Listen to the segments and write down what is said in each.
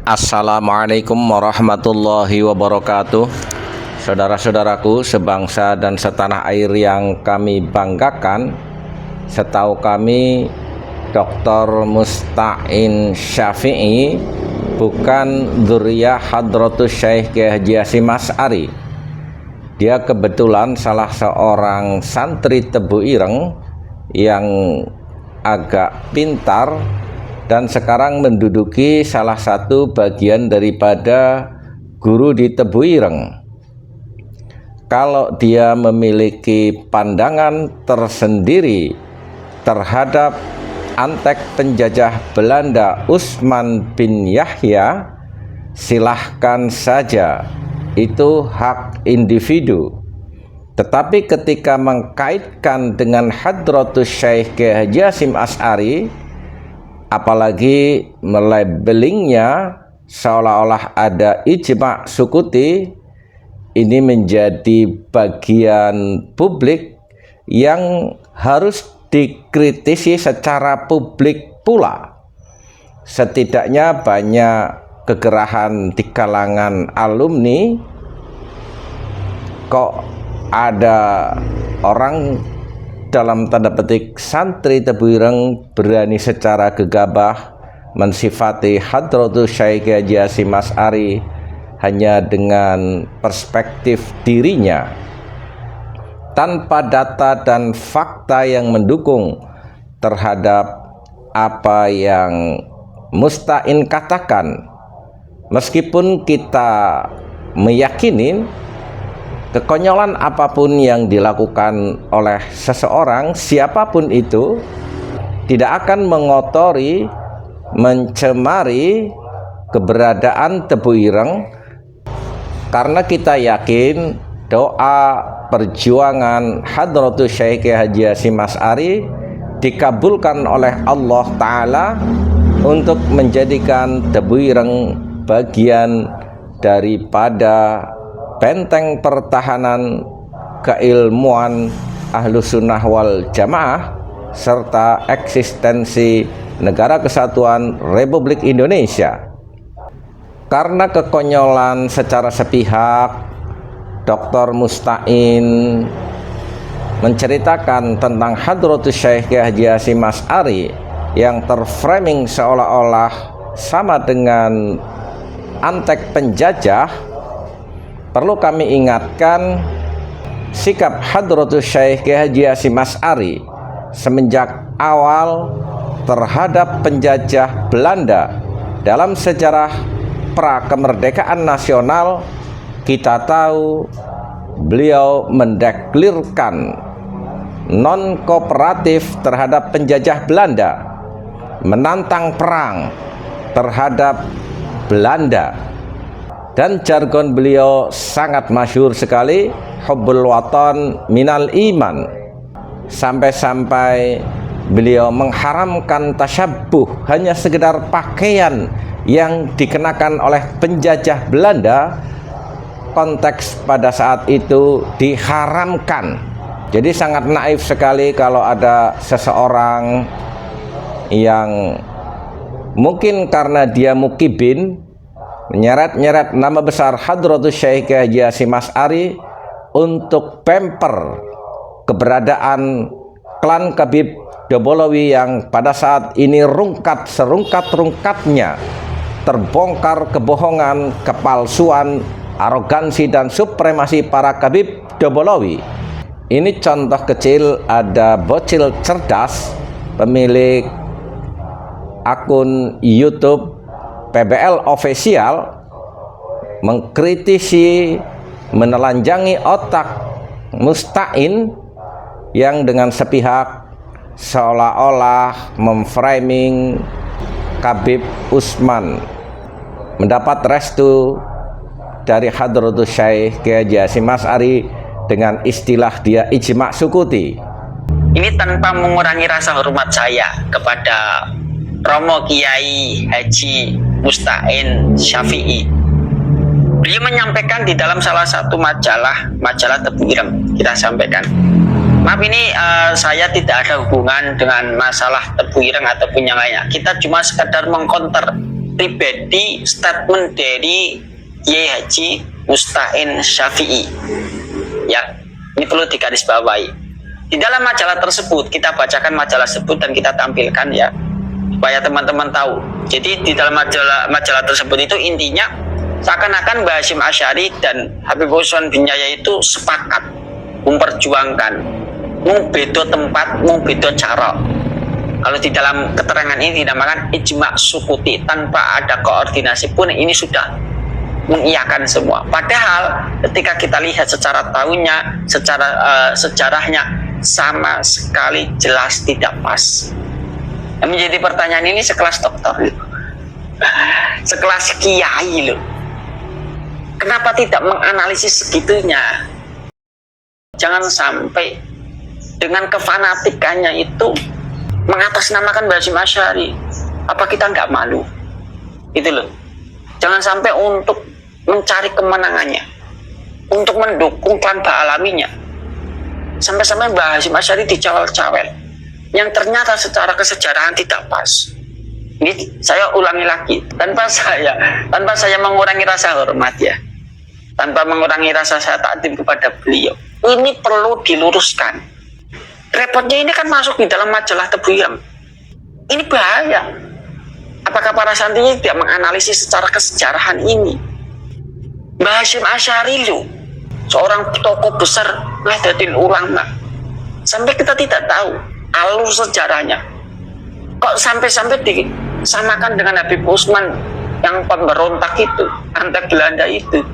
Assalamualaikum warahmatullahi wabarakatuh. Saudara-saudaraku sebangsa dan setanah air yang kami banggakan, setahu kami Dr. Musta'in Syafi'i bukan dzurriyyah Hadratus Syekh Kiai Haji Hasyim Asy'ari. Dia kebetulan salah seorang santri Tebu Ireng yang agak pintar dan sekarang menduduki salah satu bagian daripada guru di Tebu Ireng. Kalau dia memiliki pandangan tersendiri terhadap antek penjajah Belanda Usman bin Yahya, silahkan saja, itu hak individu. Tetapi ketika mengkaitkan dengan Hadratus Syekh Kiai Haji Hasyim Asy'ari, apalagi melabelingnya seolah-olah ada ijma' sukuti, ini menjadi bagian publik yang harus dikritisi secara publik pula. Setidaknya banyak kegerahan di kalangan alumni, kok ada orang dalam tanda petik santri Tebu Ireng berani secara gegabah mensifati Hadratus Syekh Kiai Haji Hasyim Asy'ari hanya dengan perspektif dirinya, tanpa data dan fakta yang mendukung terhadap apa yang Musta'in katakan. Meskipun kita meyakini kekonyolan apapun yang dilakukan oleh seseorang, siapapun itu, tidak akan mengotori, mencemari keberadaan Tebu Ireng, karena kita yakin doa perjuangan Hadratus Syekh Kiai Haji Hasyim Asy'ari dikabulkan oleh Allah Ta'ala untuk menjadikan Tebu Ireng bagian daripada benteng pertahanan keilmuan Ahlus Sunnah wal Jamaah serta eksistensi Negara Kesatuan Republik Indonesia. Karena kekonyolan secara sepihak, Dr. Musta'in menceritakan tentang Hadratus Syekh Kiai Haji Hasyim Asy'ari yang terframing seolah-olah sama dengan antek penjajah. Perlu kami ingatkan sikap Hadratus Syekh Kiai Haji Hasyim Asy'ari semenjak awal terhadap penjajah Belanda. Dalam sejarah pra-kemerdekaan nasional, kita tahu beliau mendeklirkan non-kooperatif terhadap penjajah Belanda, menantang perang terhadap Belanda. Dan jargon beliau sangat masyhur sekali, hubbul watan minal iman. Sampai-sampai beliau mengharamkan tasyabbuh, hanya sekedar pakaian yang dikenakan oleh penjajah Belanda, konteks pada saat itu diharamkan. Jadi sangat naif sekali kalau ada seseorang yang mungkin karena dia mukibin menyeret-nyeret nama besar Hadratus Syekh Kiai Haji Hasyim Asy'ari untuk pamper keberadaan klan Khabib Dobolowi yang pada saat ini rungkat serungkat-rungkatnya terbongkar kebohongan, kepalsuan, arogansi dan supremasi para Khabib Dobolowi. Ini contoh kecil, ada bocil cerdas pemilik akun YouTube PBL Official mengkritisi, menelanjangi otak Musta'in yang dengan sepihak seolah-olah memframing Khabib Usman mendapat restu dari Hadratus Syekh Kiai Haji Hasyim Asy'ari dengan istilah dia ijma' sukuti. Ini tanpa mengurangi rasa hormat saya kepada Romo Kiai Haji Musta'in Syafi'i. Beliau menyampaikan di dalam salah satu majalah Tebu Ireng, kita sampaikan. Maaf, ini saya tidak ada hubungan dengan masalah Tebu Ireng ataupun yang lainnya. Kita cuma sekedar mengcounter pribadi statement dari Kiai Haji Musta'in Syafi'i. Ya, ini perlu digarisbawahi. Di dalam majalah tersebut, kita bacakan majalah tersebut dan kita tampilkan ya, supaya teman-teman tahu. Jadi di dalam majalah tersebut itu intinya seakan-akan Mbah Hasyim Asy'ari dan Habib Usman bin Yahya itu sepakat memperjuangkan mau beda tempat, mau beda cara. Kalau di dalam keterangan ini dinamakan ijma' sukuti, tanpa ada koordinasi pun ini sudah mengiyakan semua. Padahal ketika kita lihat secara tahunnya, secara sejarahnya sama sekali jelas tidak pas. Yang menjadi pertanyaan ini sekelas dokter, sekelas kiai loh. Kenapa tidak menganalisis segitunya? Jangan sampai dengan kefanatikannya itu mengatasnamakan Mbah Hasyim Asy'ari. Apa kita nggak malu? Itu loh. Jangan sampai untuk mencari kemenangannya, untuk mendukung tanpa alaminya, sampai-sampai Mbah Hasyim Asy'ari dicawel-cawel, yang ternyata secara kesejarahan tidak pas. Ini saya ulangi lagi, tanpa saya mengurangi rasa hormat ya, tanpa mengurangi rasa saya takdim kepada beliau. Ini perlu diluruskan. Repotnya ini kan masuk di dalam majalah Tebu Ireng. Ini bahaya. Apakah para santri tidak menganalisis secara kesejarahan ini? Mbah Hasyim Asy'ari loh, seorang tokoh besar Nahdlatul Ulama. Sampai kita tidak tahu alur sejarahnya. Kok sampai-sampai disamakan dengan Habib Usman yang pemberontak itu, anti Belanda itu.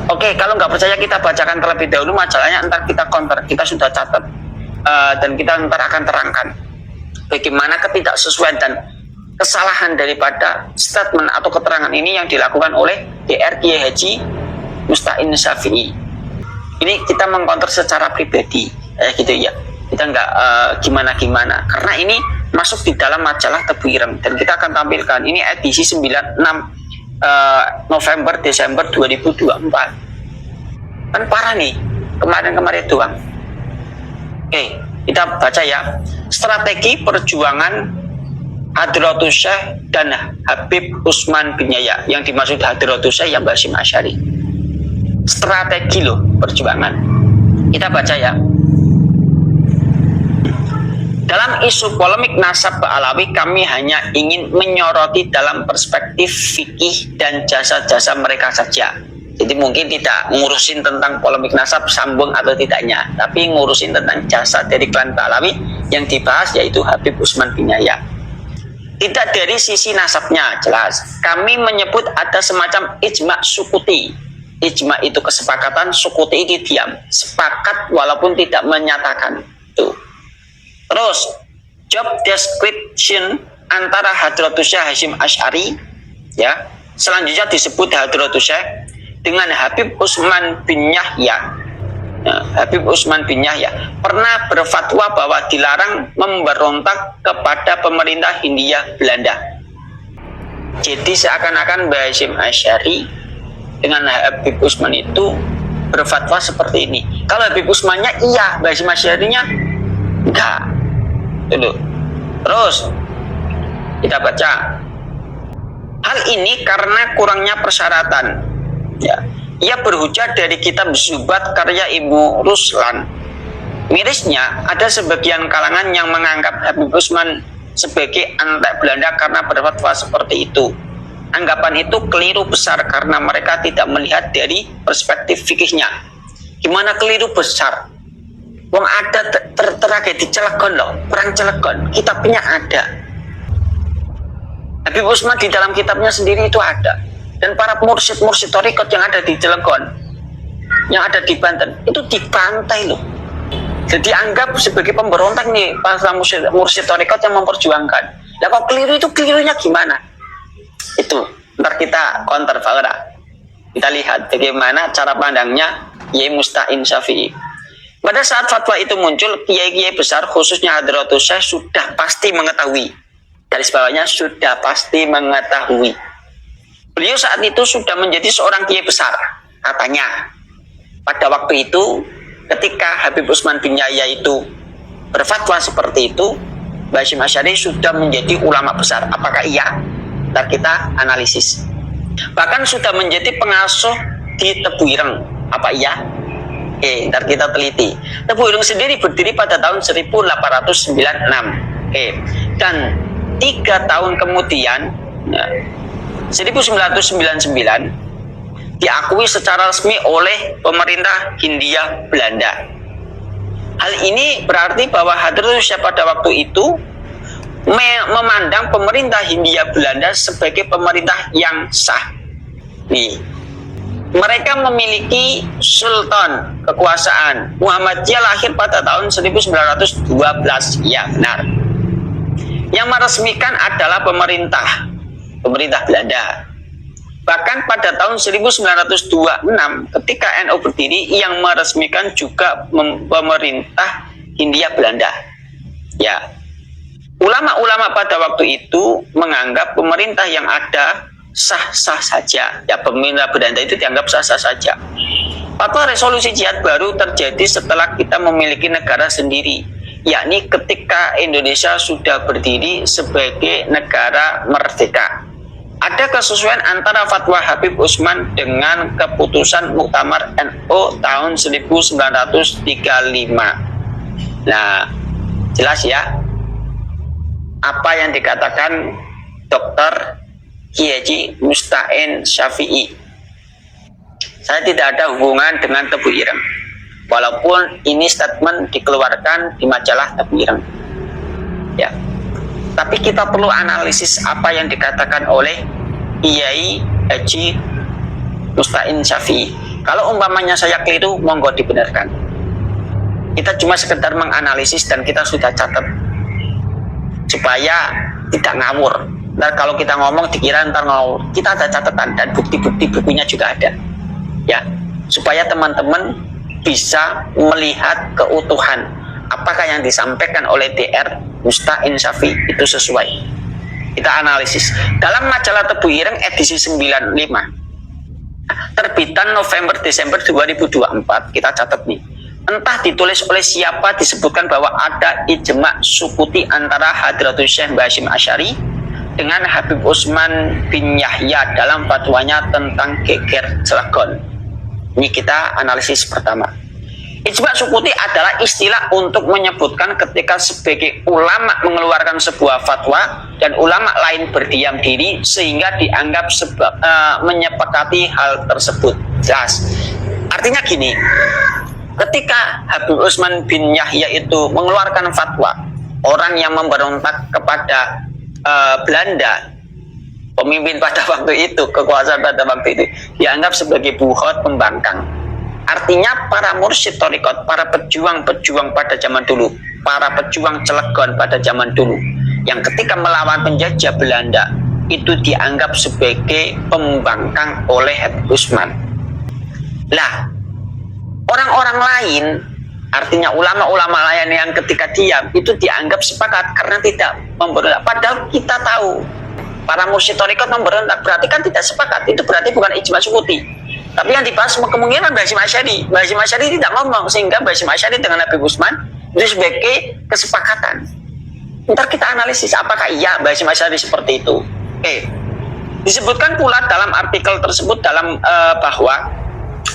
Oke, kalau nggak percaya kita bacakan terlebih dahulu majalahnya, entar kita counter, kita sudah catat. Dan kita ntar akan terangkan bagaimana ketidaksesuaian dan kesalahan daripada statement atau keterangan ini yang dilakukan oleh DR Kiai Haji Musta'in Syafi'i. Ini kita mengkonter secara pribadi, gitu ya. Kita nggak gimana-gimana, karena ini masuk di dalam majalah Tebu Ireng dan kita akan tampilkan. Ini edisi 96 November Desember 2024. Kan parah nih, kemarin-kemarin doang. Oke, kita baca ya. Strategi perjuangan Hadratus Syekh dan Habib Usman bin Yahya. Yang dimaksud Hadratus Syekh yang Mbah Hasyim Asy'ari. Strategi loh perjuangan. Kita baca ya. Dalam isu polemik nasab Ba'alawi, kami hanya ingin menyoroti dalam perspektif fikih dan jasa-jasa mereka saja. Jadi mungkin tidak ngurusin tentang polemik nasab sambung atau tidaknya, tapi ngurusin tentang jasa dari klan Ba'alawi yang dibahas yaitu Habib Usman bin Yahya. Tidak dari sisi nasabnya jelas. Kami menyebut ada semacam ijma' sukuti. Ijma' itu kesepakatan, sukuti itu diam. Sepakat walaupun tidak menyatakan. Tuh. Terus job description antara Hadratus Syekh Hasyim Asy'ari ya. Selanjutnya disebut Hadratus Syekh dengan Habib Usman bin Yahya. Nah, Habib Usman bin Yahya pernah berfatwa bahwa dilarang memberontak kepada pemerintah Hindia Belanda. Jadi seakan-akan Mbah Hasyim Asy'ari dengan Habib Usman itu berfatwa seperti ini. Kalau Habib Usmannya iya, Mbah Hasyim Asy'arinya enggak. Dulu. Terus kita baca. Hal ini karena kurangnya persyaratan. Ya, ia berhujah dari kitab Zubat karya Ibnu Ruslan. Mirisnya, ada sebagian kalangan yang menganggap Habib Usman sebagai anti Belanda karena berfatwa seperti itu. Anggapan itu keliru besar karena mereka tidak melihat dari perspektif fikihnya. Gimana keliru besar? Wong ada tragedi Cilegon loh, perang Cilegon, kitabnya ada. Habib Usman di dalam kitabnya sendiri itu ada. Dan para mursyid-mursyid thariqat yang ada di Cilegon, yang ada di Banten, itu dibantai loh. Jadi anggap sebagai pemberontak nih para mursyid thariqat yang memperjuangkan. Lah kok keliru, itu kelirunya gimana? Itu ntar kita counter fakta. Kita lihat bagaimana cara pandangnya Kiai Musta'in Syafi'i. Pada saat fatwa itu muncul, kiai-kiai besar khususnya Hadratus Syekh sudah pasti mengetahui. Garis bawahnya sudah pasti mengetahui. Beliau saat itu sudah menjadi seorang kiai besar, katanya. Pada waktu itu, ketika Habib Usman bin Yahya itu berfatwa seperti itu, Mbah Hasyim Asy'ari sudah menjadi ulama besar. Apakah iya? Ntar kita analisis. Bahkan sudah menjadi pengasuh di Tebu Ireng. Apa iya? Oke, ntar kita teliti. Tebu Ireng sendiri berdiri pada tahun 1896. Oke, dan 3 tahun kemudian, 1999, diakui secara resmi oleh pemerintah Hindia Belanda. Hal ini berarti bahwa Hadratus Syah pada waktu itu memandang pemerintah Hindia Belanda sebagai pemerintah yang sah. Nih, mereka memiliki sultan kekuasaan. Muhammadiyah lahir pada tahun 1912. Ya, benar. Yang meresmikan adalah pemerintah Belanda. Bahkan pada tahun 1926 ketika NU berdiri, yang meresmikan juga pemerintah Hindia Belanda. Ya. Ulama-ulama pada waktu itu menganggap pemerintah yang ada sah-sah saja. Ya, pemerintah Belanda itu dianggap sah-sah saja. Fatwa resolusi jihad baru terjadi setelah kita memiliki negara sendiri, yakni ketika Indonesia sudah berdiri sebagai negara merdeka. Ada kesesuaian antara fatwa Habib Utsman dengan keputusan Muktamar NU tahun 1935. Nah, jelas ya apa yang dikatakan Dr. Kiai Haji Musta'in Syafi'i. Saya tidak ada hubungan dengan Tebu Ireng, walaupun ini statement dikeluarkan di majalah Tebu Ireng. Ya, tapi kita perlu analisis apa yang dikatakan oleh Kiai Haji Musta'in Syafi'i. Kalau umpamanya saya keliru, monggo dibenarkan. Kita cuma sekedar menganalisis dan kita sudah catat supaya tidak ngawur. Ntar kalau kita ngomong dikira ntar ngawur. Kita ada catatan dan bukti-bukti bukunya juga ada. Ya, supaya teman-teman bisa melihat keutuhan apakah yang disampaikan oleh Dr. Musta'in Syafi'i itu sesuai. Kita analisis. Dalam majalah Tebu Ireng edisi 95, terbitan November-Desember 2024, kita catat nih. Entah ditulis oleh siapa, disebutkan bahwa ada ijma sukuti antara Hadratus Syekh Mbah Hasyim Asy'ari dengan Habib Utsman bin Yahya dalam fatwanya tentang geger Cilegon. Ini kita analisis pertama. Ijma sukuti adalah istilah untuk menyebutkan ketika sebagai ulama mengeluarkan sebuah fatwa dan ulama lain berdiam diri sehingga dianggap menyepakati hal tersebut. Jelas. Artinya gini, ketika Habib Utsman bin Yahya itu mengeluarkan fatwa, orang yang memberontak kepada Belanda, pemimpin pada waktu itu, kekuasaan pada waktu itu, dianggap sebagai buhot, pembangkang. Artinya para mursyid thariqat, para pejuang-pejuang pada zaman dulu, para pejuang Cilegon pada zaman dulu, yang ketika melawan penjajah Belanda, itu dianggap sebagai pembangkang oleh Habib Utsman. Lah, orang-orang lain, artinya ulama-ulama lain yang ketika diam itu dianggap sepakat karena tidak memberontak. Padahal kita tahu para mursyid thariqat memberontak, berarti kan tidak sepakat. Itu berarti bukan ijma sukuti. Tapi yang dibahas kemungkinan Mbah Hasyim Asy'ari. Mbah Hasyim Asy'ari tidak ngomong, sehingga Mbah Hasyim Asy'ari dengan Habib Utsman itu sebagai kesepakatan. Ntar kita analisis apakah iya Mbah Hasyim Asy'ari seperti itu. Oke. Disebutkan pula dalam artikel tersebut bahwa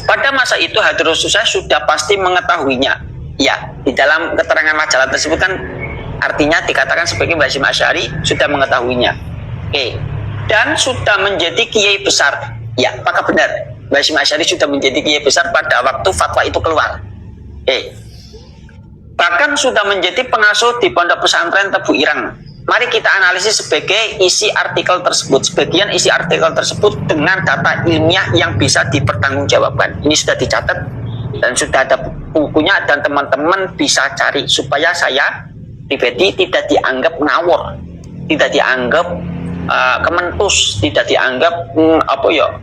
pada masa itu Hadratus Syah sudah pasti mengetahuinya. Ya, di dalam keterangan majalah tersebut kan artinya dikatakan sebagai Mbah Hasyim Asy'ari sudah mengetahuinya. Oke. Dan sudah menjadi kiai besar. Ya, apakah benar? Mbah Hasyim Asy'ari sudah menjadi kiai besar pada waktu fatwa itu keluar. Bahkan sudah menjadi pengasuh di pondok pesantren Tebu Ireng. Mari kita analisis sebagai isi artikel tersebut. Sebagian isi artikel tersebut dengan data ilmiah yang bisa dipertanggungjawabkan. Ini sudah dicatat dan sudah ada bukunya dan teman-teman bisa cari supaya saya pribadi tidak dianggap ngawur, tidak dianggap kementus, tidak dianggap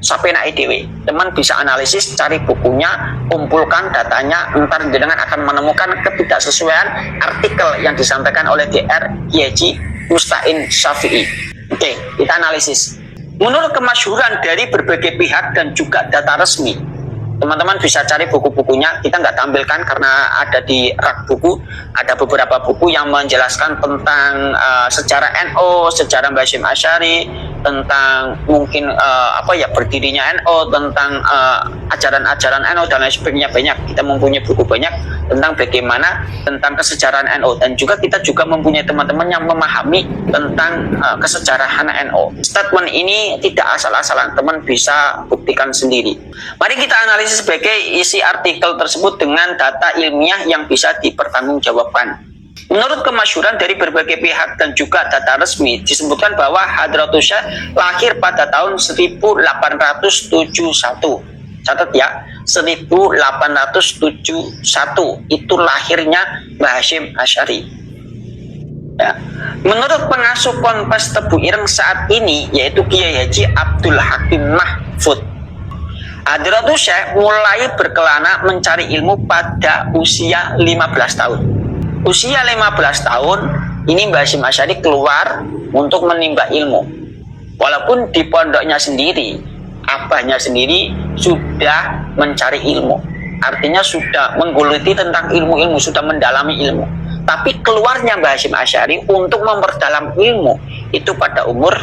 sapena EDW. Teman bisa analisis, cari bukunya, kumpulkan datanya, entar dengan akan menemukan ketidaksesuaian artikel yang disampaikan oleh Dr. Kiai Haji Musta'in Syafi'i. Oke, kita analisis. Menurut kemasyhuran dari berbagai pihak dan juga data resmi, Teman-teman bisa cari buku-bukunya, kita nggak tampilkan karena ada di rak buku. Ada beberapa buku yang menjelaskan tentang sejarah NU, sejarah Mbah Hasyim Asy'ari, tentang mungkin berdirinya NU, tentang ajaran-ajaran NU dan lain sebagainya. Banyak, kita mempunyai buku banyak tentang bagaimana tentang kesejarahan NU, dan juga kita juga mempunyai teman-teman yang memahami tentang kesejarahan NU. Statement ini tidak asal-asalan, teman bisa buktikan sendiri. Mari kita analisis sebagai isi artikel tersebut dengan data ilmiah yang bisa dipertanggungjawabkan. Menurut kemasyhuran dari berbagai pihak dan juga data resmi, disebutkan bahwa Hadratus Syekh lahir pada tahun 1871. Catat ya, 1871 itu lahirnya Mbah Hasyim Asy'ari. Ya. Menurut pengasuh Ponpes Tebu Ireng saat ini, yaitu Kiai Haji Abdul Hakim Mahfud, Hadratus Syekh mulai berkelana mencari ilmu pada usia 15 tahun. Usia 15 tahun, ini Mbah Hasyim Asy'ari keluar untuk menimba ilmu. Walaupun di pondoknya sendiri, abahnya sendiri sudah mencari ilmu. Artinya sudah menggeluti tentang ilmu-ilmu, sudah mendalami ilmu. Tapi keluarnya Mbah Hasyim Asy'ari untuk memperdalam ilmu itu pada umur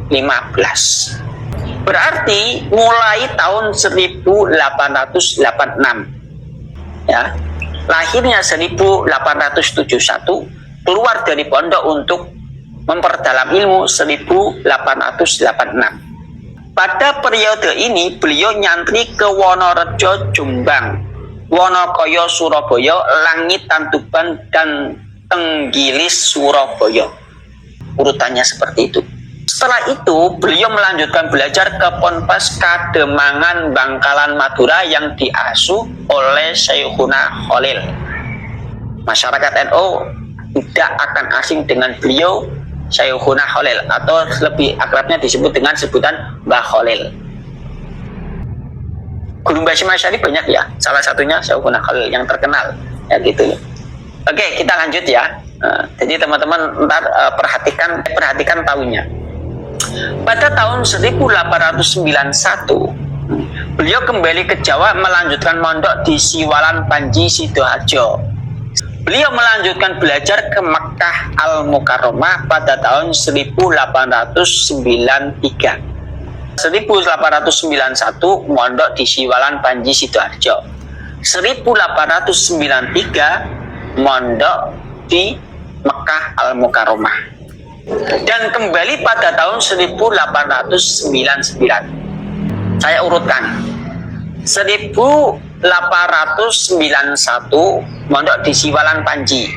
15. Berarti mulai tahun 1886 ya, lahirnya 1871, keluar dari pondok untuk memperdalam ilmu 1886. Pada periode ini beliau nyantri ke Wonorejo, Jombang, Wonokoyo, Surabaya, Langitan, Tuban, dan Tenggilis, Surabaya. Urutannya seperti itu. Setelah itu, beliau melanjutkan belajar ke Ponpes Kademangan, Bangkalan, Madura yang diasuh oleh Syekhuna Khalil. Masyarakat NU tidak akan asing dengan beliau, Syekhuna Khalil, atau lebih akrabnya disebut dengan sebutan Mbah Khalil. Guru Mbah Hasyim Asy'ari banyak ya, salah satunya Syekhuna Khalil yang terkenal, ya gitu. Oke, kita lanjut ya. Jadi teman-teman ntar perhatikan tahunnya. Pada tahun 1891, beliau kembali ke Jawa melanjutkan mondok di Siwalan Panji, Sidoarjo. Beliau melanjutkan belajar ke Mekkah Al-Mukarramah pada tahun 1893. 1891 mondok di Siwalan Panji, Sidoarjo. 1893 mondok di Mekkah Al-Mukarramah. Dan kembali pada tahun 1899. Saya urutkan. 1891 mondok di Siwalan Panji,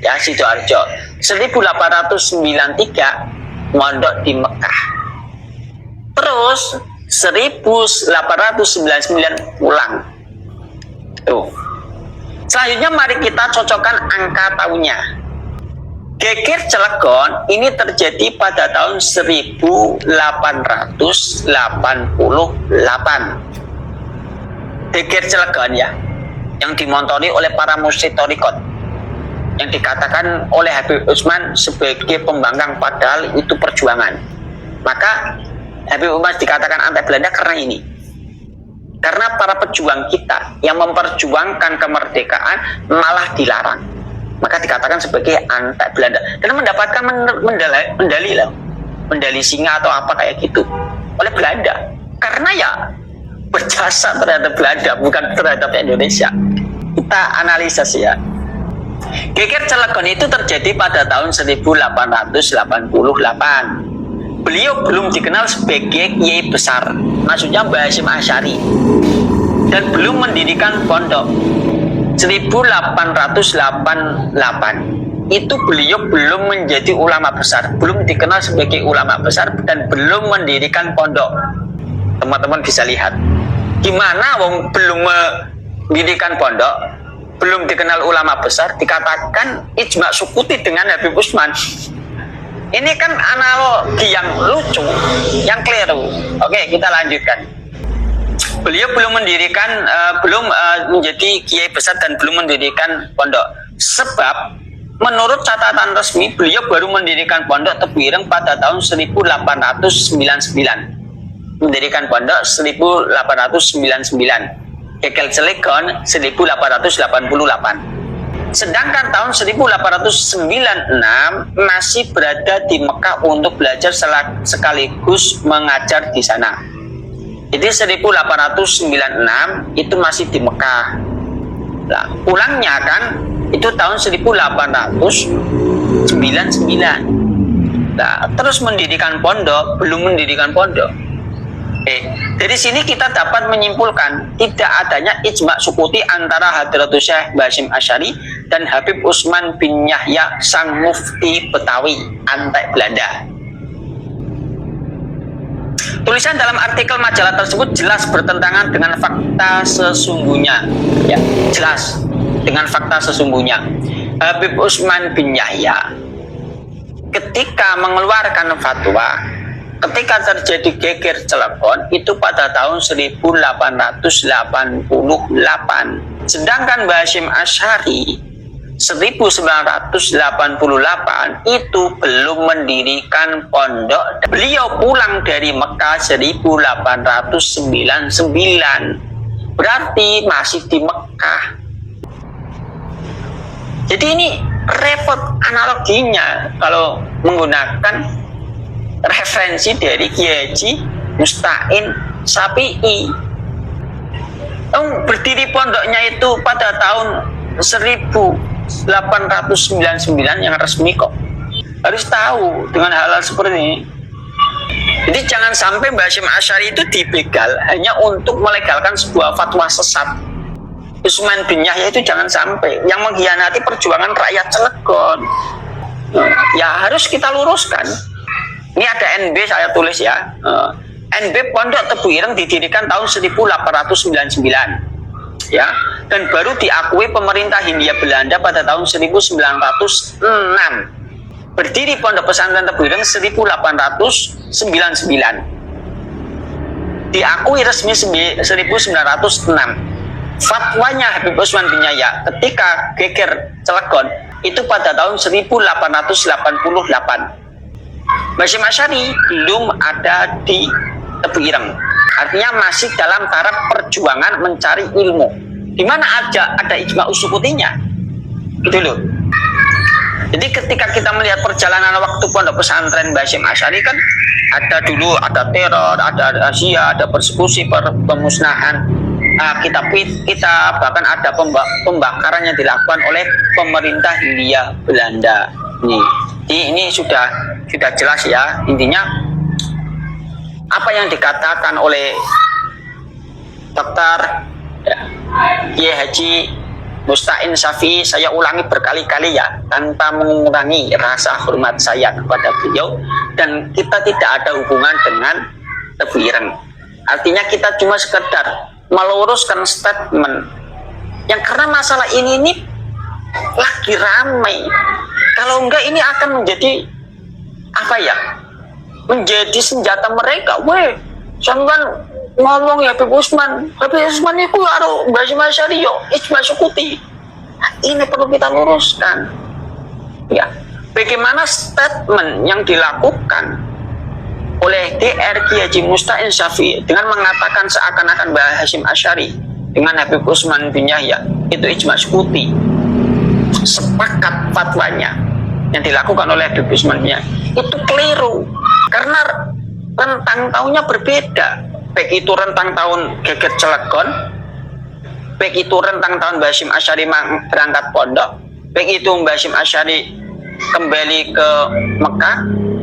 ya, Sidoarjo. 1893 mondok di Mekah. Terus 1899 pulang. Tuh. Selanjutnya mari kita cocokkan angka tahunnya. Geger Cilegon ini terjadi pada tahun 1888. Geger Cilegon ya, yang dimontori oleh para mursyid thariqat, yang dikatakan oleh Habib Utsman sebagai pembangkang, padahal itu perjuangan. Maka Habib Utsman dikatakan anti Belanda karena ini. Karena para pejuang kita yang memperjuangkan kemerdekaan malah dilarang, maka dikatakan sebagai anti Belanda. Dan mendapatkan medali singa atau apa kayak gitu oleh Belanda. Karena ya berjasa terhadap Belanda, bukan terhadap Indonesia. Kita analisis ya. Geger Cilegon itu terjadi pada tahun 1888. Beliau belum dikenal sebagai kiai besar, maksudnya Mbah Hasyim Asy'ari, dan belum mendirikan pondok. 1888 itu beliau belum menjadi ulama besar, belum dikenal sebagai ulama besar, dan belum mendirikan pondok. Teman-teman bisa lihat gimana wong belum mendirikan pondok, belum dikenal ulama besar, dikatakan ijma sukuti dengan Habib Utsman. Ini kan analogi yang lucu, yang keliru. Oke, kita lanjutkan. Beliau belum mendirikan, menjadi kiai besar dan belum mendirikan pondok. Sebab menurut catatan resmi, beliau baru mendirikan pondok Tebu Ireng pada tahun 1899. mendirikan pondok 1899, Geger Cilegon 1888. Sedangkan tahun 1896 masih berada di Mekah untuk belajar sekaligus mengajar di sana. Jadi 1896 itu masih di Mekah. Nah, pulangnya kan itu tahun 1899. Nah, terus mendirikan pondok, belum mendirikan pondok. Dari sini kita dapat menyimpulkan tidak adanya ijma sukuti antara Hadratus Syekh Basyim Asy'ari dan Habib Usman bin Yahya sang mufti Betawi Antek Belanda. Tulisan dalam artikel majalah tersebut jelas bertentangan dengan fakta sesungguhnya. Ya, jelas dengan fakta sesungguhnya. Habib Usman bin Yahya ketika mengeluarkan fatwa ketika terjadi geger Cilegon itu pada tahun 1888. Sedangkan Basyim Asy'ari 1988 itu belum mendirikan pondok. Beliau pulang dari Mekah 1899. Berarti masih di Mekah. Jadi ini repot analoginya kalau menggunakan referensi dari Kiai Haji Musta'in Syafi'i. Berdiri pondoknya itu pada tahun 1899 yang resmi kok. Harus tahu dengan hal-hal seperti ini. Jadi jangan sampai Basyim Asy'ari itu dibegal hanya untuk melegalkan sebuah fatwa sesat. Usman bin Yahya itu jangan sampai yang mengkhianati perjuangan rakyat Cilegon. Ya harus kita luruskan. Ini ada NB saya tulis ya. NB Pondok Tebu Ireng didirikan tahun 1899. Ya, dan baru diakui pemerintah Hindia Belanda pada tahun 1906. Berdiri Pondok Pesantren Tebu Ireng 1899. Diakui resmi 1906. Fatwanya Habib Usman bin Yahya ketika geger Cilegon itu pada tahun 1888. Basyim Asy'ari belum ada di Tebu Ireng. Artinya masih dalam taraf perjuangan mencari ilmu. Di mana ada ijma usukutinya. Gitu loh. Jadi ketika kita melihat perjalanan waktu pondok pesantren Basyim Asy'ari kan ada teror, ada rahasia, ada persekusi, pemusnahan kitab, bahkan ada pembakaran yang dilakukan oleh pemerintah Hindia Belanda. Ini sudah jelas ya, intinya apa yang dikatakan oleh Dr. Kiai Haji Musta'in Syafi'i, saya ulangi berkali-kali ya, tanpa mengurangi rasa hormat saya kepada beliau, dan kita tidak ada hubungan dengan Tebu Ireng. Artinya kita cuma sekedar meluruskan statement yang karena masalah ini lagi ramai. Kalau enggak ini akan menjadi apa ya? Menjadi senjata mereka. Sampean ngomong ya Habib Usman itu karo Basyim Asy'ari yo ijma sukuti. Ini perlu kita luruskan. Ya, bagaimana statement yang dilakukan oleh DR Kiai Haji Musta'in Syafi'i dengan mengatakan seakan-akan Basyim Asy'ari dengan Habib Usman bin Yahya itu ijma sukuti. Sepakat fatwanya yang dilakukan oleh Habib Usman bin Yahya itu keliru karena rentang tahunnya berbeda. Baik itu rentang tahun geger Cilegon, baik itu rentang tahun Basyim Asy'ari berangkat pondok, baik itu Basyim Asy'ari kembali ke Mekah,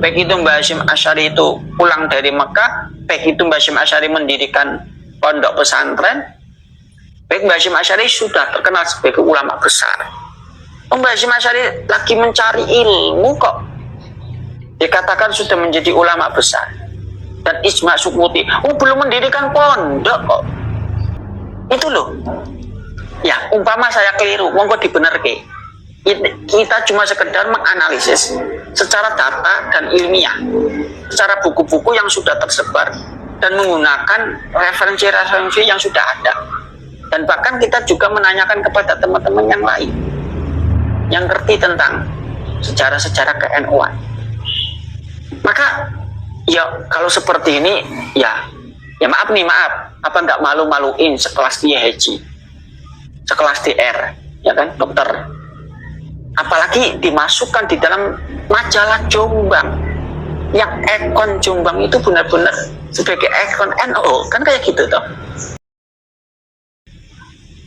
baik itu Basyim Asy'ari itu pulang dari Mekah, baik itu Basyim Asy'ari mendirikan pondok pesantren, baik Basyim Asy'ari sudah terkenal sebagai ulama besar. Basyim Asy'ari lagi mencari ilmu kok, dikatakan sudah menjadi ulama besar dan ijma sukuti. Belum mendirikan pondok kok. Itu loh. Ya, umpama saya keliru, monggo dibenerke. Kita cuma sekedar menganalisis secara data dan ilmiah, secara buku-buku yang sudah tersebar dan menggunakan referensi-referensi yang sudah ada. Dan bahkan kita juga menanyakan kepada teman-teman yang lain yang ngerti tentang sejarah-sejarah ke-NU-an. Maka ya kalau seperti ini ya Ya maaf nih, maaf. Apa nggak malu-maluin sekelas dia Haji, sekelas DR, ya kan dokter? Apalagi dimasukkan di dalam majalah Jombang, yang ekon Jombang itu benar-benar sebagai ekon NU, kan kayak gitu toh.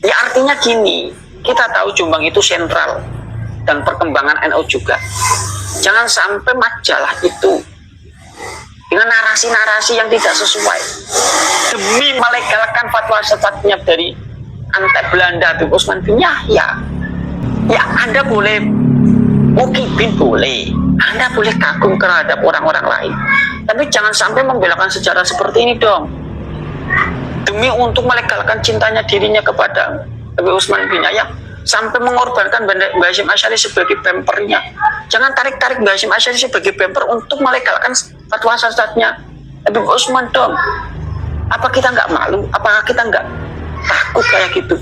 Ya artinya gini, kita tahu Jombang itu sentral dan perkembangan NU juga. Jangan sampai majalah itu dengan narasi-narasi yang tidak sesuai demi melegalkan fatwa sesatnya dari antek Belanda Habib Usman bin Yahya. Ya Anda boleh mukibin, boleh Anda boleh kagum terhadap orang-orang lain, tapi jangan sampai membelakan sejarah seperti ini dong, demi untuk melegalkan cintanya dirinya kepada Habib Usman bin Yahya, sampai mengorbankan Mbah Hasyim Asy'ari sebagai pempernya. Jangan tarik-tarik Mbah Hasyim Asy'ari sebagai pemper untuk melegalkan fatwa sesatnya Habib Usman dong. Apa kita nggak malu? Apakah kita nggak takut kayak gitu?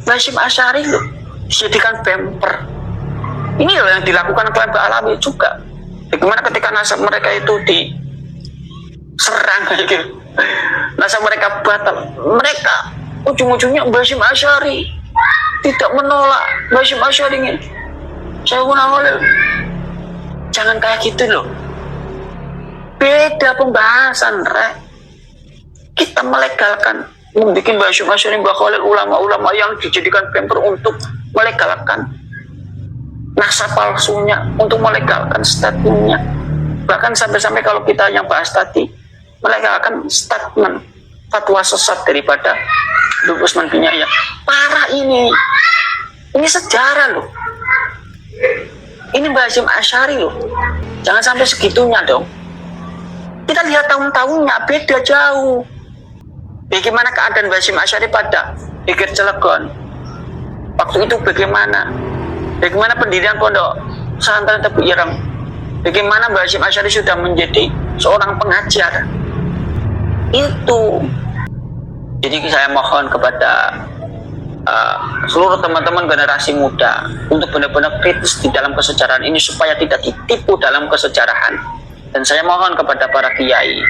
Mbah Hasyim Asy'ari loh dijadikan pemper. Ini loh yang dilakukan oleh Mbak Alawi juga. Bagaimana ketika nasab mereka itu diserang kayak gitu, nasab mereka batal, mereka ujung-ujungnya Mbah Hasyim Asy'ari tidak menolak. Mbah Hasyim Asy'ari ingin saya menolak. Jangan kayak gitu loh. Beda pembahasan, Rek. Kita melegalkan, membuat Mbah Hasyim Asy'ari, Mbah Khalil, ulama-ulama yang dijadikan pemper untuk melegalkan nasab palsunya, untuk melegalkan statementnya. Bahkan sampai-sampai kalau kita yang bahas tadi, melegalkan statement fatwa sesat daripada Habib Usman bin Yahya. Parah ini. Ini sejarah loh. Ini Mbah Hasyim Asy'ari loh. Jangan sampai segitunya dong. Kita lihat tahun-tahunnya beda jauh. Bagaimana keadaan Mbah Hasyim Asy'ari pada Geger Cilegon? Waktu itu bagaimana? Bagaimana pendirian pondok pesantren Tebu Ireng? Bagaimana Mbah Hasyim Asy'ari sudah menjadi seorang pengajar? Itu. Jadi saya mohon kepada seluruh teman-teman generasi muda untuk benar-benar kritis di dalam kesejarahan ini supaya tidak ditipu dalam kesejarahan. Dan saya mohon kepada para kiai,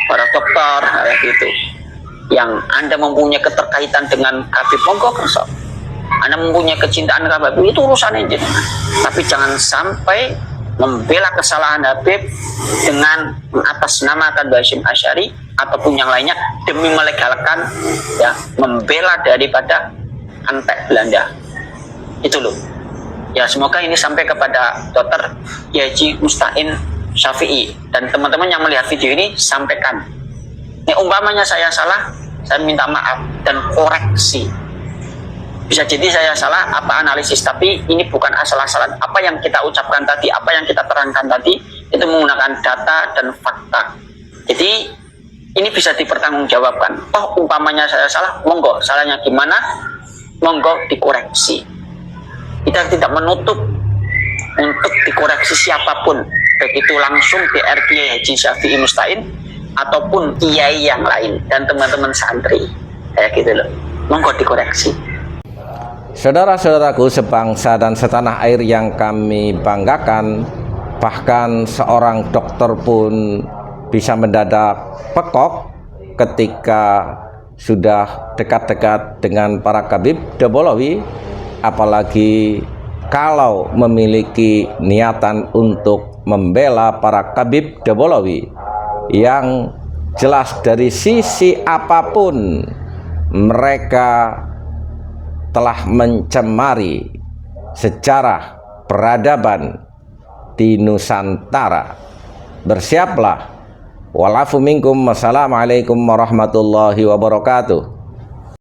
para dokter, kayak gitu, yang Anda mempunyai keterkaitan dengan Habib, monggo kerso. Anda mempunyai kecintaan kepada Habib, itu urusan jenengan. Tapi jangan sampai membela kesalahan Habib dengan mengatasnamakan Mbah Hasyim Asy'ari ataupun yang lainnya demi melegalkan, ya, membela daripada antek Belanda. Itu loh. Ya, semoga ini sampai kepada Dr. Haji Musta'in Syafi'i dan teman-teman yang melihat video ini, sampaikan. Ini umpamanya saya salah, saya minta maaf dan koreksi. Bisa jadi saya salah apa analisis, tapi ini bukan asal-asalan. Apa yang kita ucapkan tadi, apa yang kita terangkan tadi, itu menggunakan data dan fakta. Jadi ini bisa dipertanggungjawabkan. Oh, umpamanya saya salah, monggo, salahnya gimana, monggo dikoreksi. Kita tidak menutup untuk dikoreksi siapapun, baik itu langsung DR Kiai Haji Syafi'i Musta'in ataupun kiai yang lain dan teman-teman santri, kayak gitu loh. Monggo dikoreksi. Saudara-saudaraku sebangsa dan setanah air yang kami banggakan, bahkan seorang dokter pun bisa mendadak pekok ketika sudah dekat-dekat dengan para Habib Dobolowi, apalagi kalau memiliki niatan untuk membela para Habib Dobolowi yang jelas dari sisi apapun mereka telah mencemari sejarah peradaban di Nusantara. Bersiaplah. Walafu minkum. Wassalamualaikum warahmatullahi wabarakatuh.